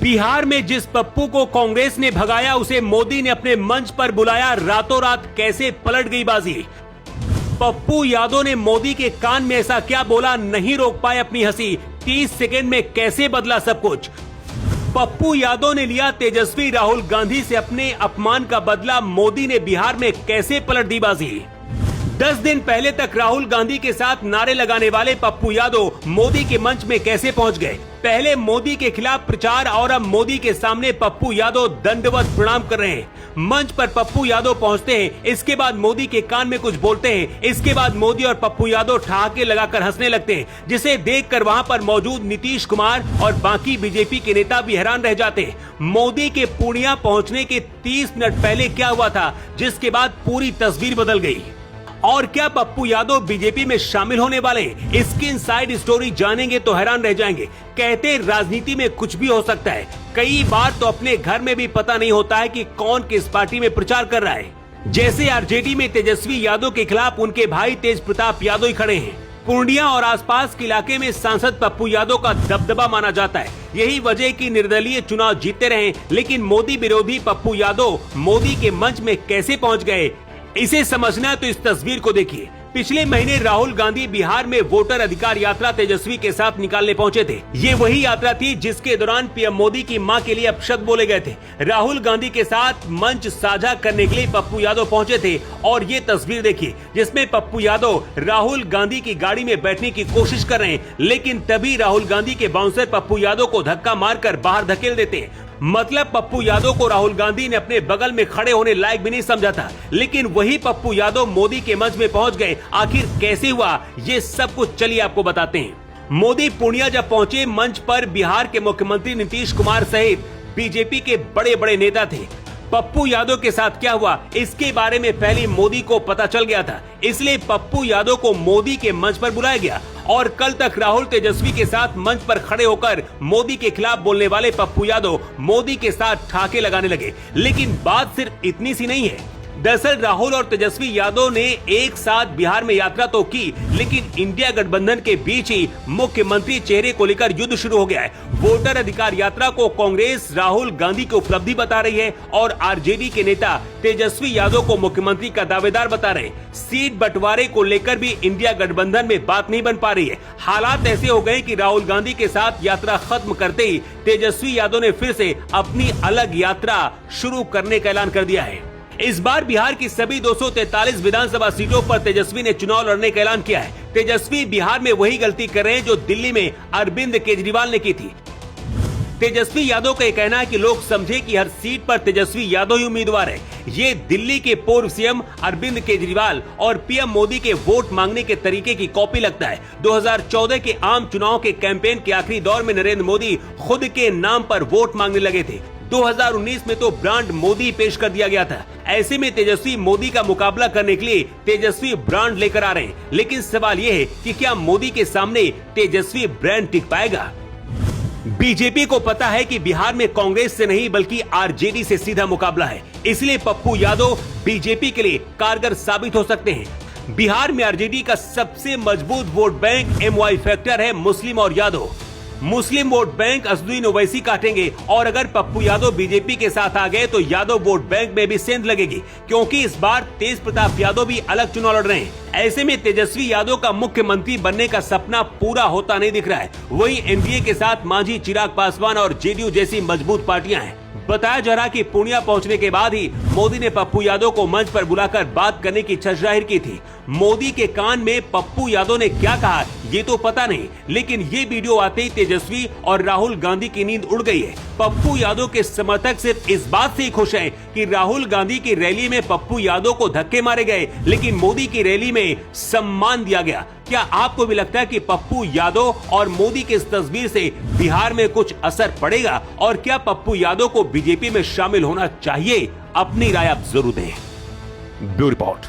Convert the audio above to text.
बिहार में जिस पप्पू को कांग्रेस ने भगाया उसे मोदी ने अपने मंच पर बुलाया, रातों रात कैसे पलट गई बाजी। पप्पू यादव ने मोदी के कान में ऐसा क्या बोला, नहीं रोक पाए अपनी हंसी। 30 सेकंड में कैसे बदला सब कुछ। पप्पू यादव ने लिया तेजस्वी राहुल गांधी से अपने अपमान का बदला, मोदी ने बिहार में कैसे पलट दी बाजी। 10 दिन पहले तक राहुल गांधी के साथ नारे लगाने वाले पप्पू यादव मोदी के मंच में कैसे पहुंच गए। पहले मोदी के खिलाफ प्रचार और अब मोदी के सामने पप्पू यादव दंडवत प्रणाम कर रहे हैं। मंच पर पप्पू यादव पहुंचते हैं, इसके बाद मोदी के कान में कुछ बोलते हैं, इसके बाद मोदी और पप्पू यादव ठहाके लगाकर हंसने लगते हैं, जिसे देखकर वहां पर मौजूद नीतीश कुमार और बाकी बीजेपी के नेता भी हैरान रह जाते हैं। मोदी के पूर्णिया पहुंचने के 30 मिनट पहले क्या हुआ था, जिसके बाद पूरी तस्वीर बदल गई। और क्या पप्पू यादव बीजेपी में शामिल होने वाले हैं? इसकी इनसाइड स्टोरी जानेंगे तो हैरान रह जाएंगे। कहते राजनीति में कुछ भी हो सकता है। कई बार तो अपने घर में भी पता नहीं होता है कि कौन किस पार्टी में प्रचार कर रहा है। जैसे आरजेडी में तेजस्वी यादव के खिलाफ उनके भाई तेज प्रताप यादव ही खड़े हैं। पूर्णिया और आसपास के इलाके में सांसद पप्पू यादव का दबदबा माना जाता है। यही वजह कि निर्दलीय चुनाव जीतते रहे, लेकिन मोदी विरोधी पप्पू यादव मोदी के मंच में कैसे पहुंच गए, इसे समझना तो इस तस्वीर को देखिए। पिछले महीने राहुल गांधी बिहार में वोटर अधिकार यात्रा तेजस्वी के साथ निकालने पहुंचे थे। ये वही यात्रा थी जिसके दौरान पीएम मोदी की मां के लिए अपशब्द बोले गए थे। राहुल गांधी के साथ मंच साझा करने के लिए पप्पू यादव पहुंचे थे और ये तस्वीर देखिए, जिसमें पप्पू यादव राहुल गांधी की गाड़ी में बैठने की कोशिश कर रहे हैं, लेकिन तभी राहुल गांधी के बाउंसर पप्पू यादव को धक्का मारकर बाहर धकेल देते हैं। मतलब पप्पू यादव को राहुल गांधी ने अपने बगल में खड़े होने लायक भी नहीं समझा था, लेकिन वही पप्पू यादव मोदी के मंच में पहुंच गए। आखिर कैसे हुआ ये सब कुछ चलिए आपको बताते हैं। मोदी पूर्णिया जब पहुंचे, मंच पर बिहार के मुख्यमंत्री नीतीश कुमार सहित बीजेपी के बड़े बड़े नेता थे। पप्पू यादव के साथ क्या हुआ इसके बारे में पहले मोदी को पता चल गया था, इसलिए पप्पू यादव को मोदी के मंच पर बुलाया गया और कल तक राहुल तेजस्वी के साथ मंच पर खड़े होकर मोदी के खिलाफ बोलने वाले पप्पू यादव मोदी के साथ ठहाके लगाने लगे। लेकिन बात सिर्फ इतनी सी नहीं है। दरअसल राहुल और तेजस्वी यादव ने एक साथ बिहार में यात्रा तो की, लेकिन इंडिया गठबंधन के बीच ही मुख्यमंत्री चेहरे को लेकर युद्ध शुरू हो गया है। वोटर अधिकार यात्रा को कांग्रेस राहुल गांधी की उपलब्धि बता रही है और आरजेडी के नेता तेजस्वी यादव को मुख्यमंत्री का दावेदार बता रहे हैं। सीट बंटवारे को लेकर भी इंडिया गठबंधन में बात नहीं बन पा रही है। हालात ऐसे हो गए कि राहुल गांधी के साथ यात्रा खत्म करते ही तेजस्वी यादव ने फिर से अपनी अलग यात्रा शुरू करने का ऐलान कर दिया है। इस बार बिहार की सभी 243 विधानसभा सीटों पर तेजस्वी ने चुनाव लड़ने का ऐलान किया है। तेजस्वी बिहार में वही गलती कर रहे हैं जो दिल्ली में अरविंद केजरीवाल ने की थी। तेजस्वी यादव का कहना है कि लोग समझे कि हर सीट पर तेजस्वी यादव ही उम्मीदवार है। ये दिल्ली के पूर्व सीएम अरविंद केजरीवाल और पीएम मोदी के वोट मांगने के तरीके की कॉपी लगता है। 2014 के आम चुनाव के कैंपेन के आखिरी दौर में नरेंद्र मोदी खुद के नाम पर वोट मांगने लगे थे। 2019 में तो ब्रांड मोदी पेश कर दिया गया था। ऐसे में तेजस्वी मोदी का मुकाबला करने के लिए तेजस्वी ब्रांड लेकर आ रहे हैं, लेकिन सवाल ये है कि क्या मोदी के सामने तेजस्वी ब्रांड टिक पाएगा। बीजेपी को पता है कि बिहार में कांग्रेस से नहीं बल्कि आरजेडी से सीधा मुकाबला है, इसलिए पप्पू यादव बीजेपी के लिए कारगर साबित हो सकते हैं। बिहार में आरजेडी का सबसे मजबूत वोट बैंक एमवाई फैक्टर है मुस्लिम और यादव। मुस्लिम वोट बैंक असदुद्दीन ओवैसी काटेंगे और अगर पप्पू यादव बीजेपी के साथ आ गए तो यादव वोट बैंक में भी सेंध लगेगी, क्योंकि इस बार तेज प्रताप यादव भी अलग चुनाव लड़ रहे हैं। ऐसे में तेजस्वी यादव का मुख्यमंत्री बनने का सपना पूरा होता नहीं दिख रहा है। वहीं एनडीए के साथ मांझी, चिराग पासवान और जेडीयू जैसी मजबूत पार्टियां हैं। बताया जा रहा कि पूर्णिया पहुंचने के बाद ही मोदी ने पप्पू यादव को मंच पर बुलाकर बात करने की इच्छा जाहिर की थी। मोदी के कान में पप्पू यादव ने क्या कहा ये तो पता नहीं, लेकिन ये वीडियो आते ही तेजस्वी और राहुल गांधी की नींद उड़ गई है। पप्पू यादव के समर्थक सिर्फ इस बात से खुश हैं कि राहुल गांधी की रैली में पप्पू यादव को धक्के मारे गए, लेकिन मोदी की रैली में सम्मान दिया गया। क्या आपको भी लगता है कि पप्पू यादव और मोदी की इस तस्वीर से बिहार में कुछ असर पड़ेगा और क्या पप्पू यादव को बीजेपी में शामिल होना चाहिए? अपनी राय आप जरूर दें। Bureau report.